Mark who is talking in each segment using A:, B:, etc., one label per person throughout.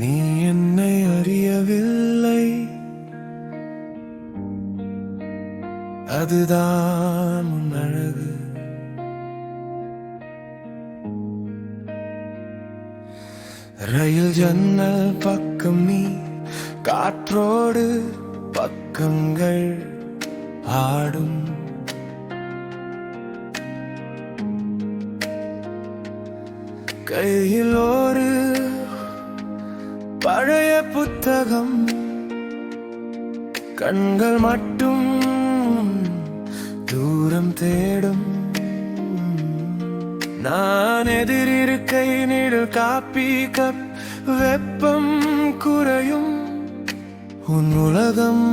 A: நீ என்னை அறியவில்லை, அதுதான் உன் அழகு. ரயில் ஜன்னல் பக்கம் நீ, காற்றோடு பக்கங்கள் ஆடும். கையில் ஒரு பழைய புத்தகம், கண்கள் மட்டும் தூரம் தேடும். நான் எதிரிருக்கை நிழல் காப்பி கப், வெப்பம் குறையும். உன் உலகம்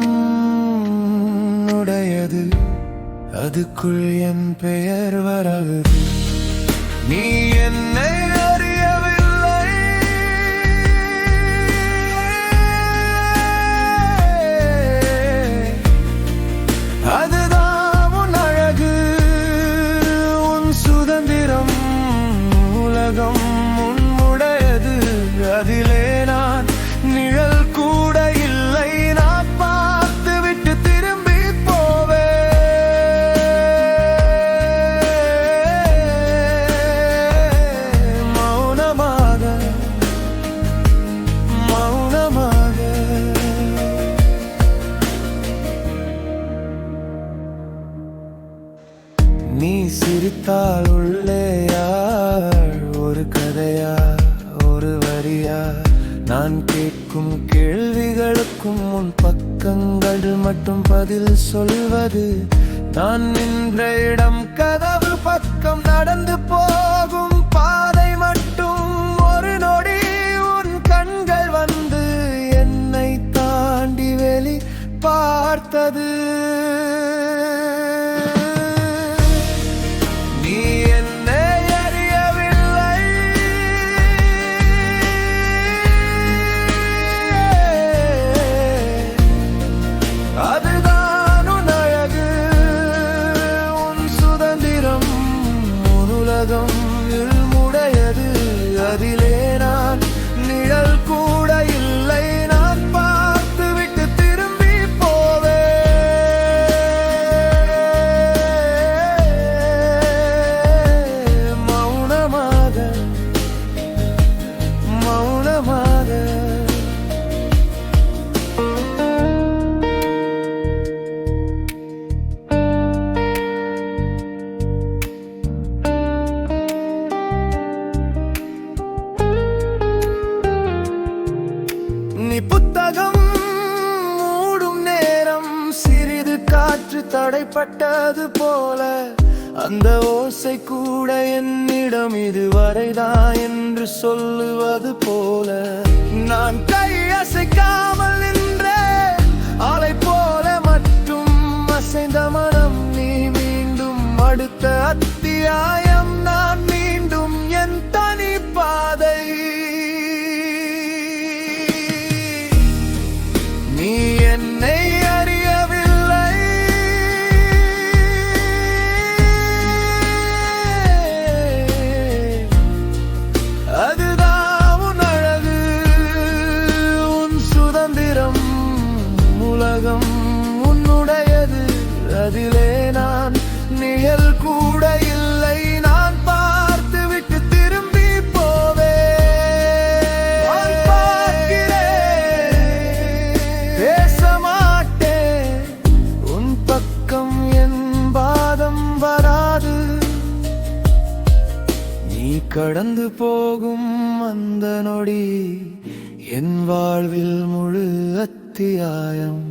A: உடையது, அதுக்குள் என் பெயர் வரவுது. நீ என்னை அறியவில்லை, அதுதான் உன் அழகு, உன் சுதந்திரம். உலகம் உன்னுடையது, அதிலே நான் நிழல் கூட இல்லை. நான் பார்த்து விட்டு திரும்பி போவே. மௌனமாக மௌனமாக நீ சிரித்தால் உள்ளே யார், ஒரு கதையா ஒரு வரியா? நான் கேட்கும் கேள்விகளுக்கும் உன் பக்கங்கள் மட்டும் பதில் சொல்வது. நான் நின்ற இடம் கதவு பக்கம், நடந்து போகும் பாதை மட்டும் ஒரு நொடி. உன் கண்கள் வந்து என்னை தாண்டி வெளி பார்த்தது. நீ என்னை அறியவில்லை, அதுதான் உன் அழகு, உன் சுதந்திரம். உன் உலகம் இருமுடையது, அதிலே நான் நிழல் கூட இல்லை. நான் பார்த்து விட்டு திரும்பி போவே. மௌனமாக மௌனமாக நீ புத்தகம் மூடும் நேரம், சிறிது காற்று தடைப்பட்டது போல. அந்த ஓசை கூட என்னிடம் இதுவரைதான் என்று சொல்லுவது போல. நான் கையசைக்காமல் நின்றேன், அலை போல மட்டும் அசைந்த மனம். நீ மீண்டும் அடுத்த அத்தியாயம், நான் மீண்டும் என் தனி பாதை. நீ என்னை அறியவில்லை, அதுதான் உன் அழகு, உன் சுதந்திரம். உலகம் உன்னுடையது, அதிலே நான் நிழல் கூட இல்லை. நான் பார்த்து விட்டு திரும்பி போவே. பேச மாட்டேன், உன் பக்கம் என் பாதம் வராது. நீ கடந்து போகும் அந்த நொடி என் வாழ்வில் முழு அத்தியாயம்.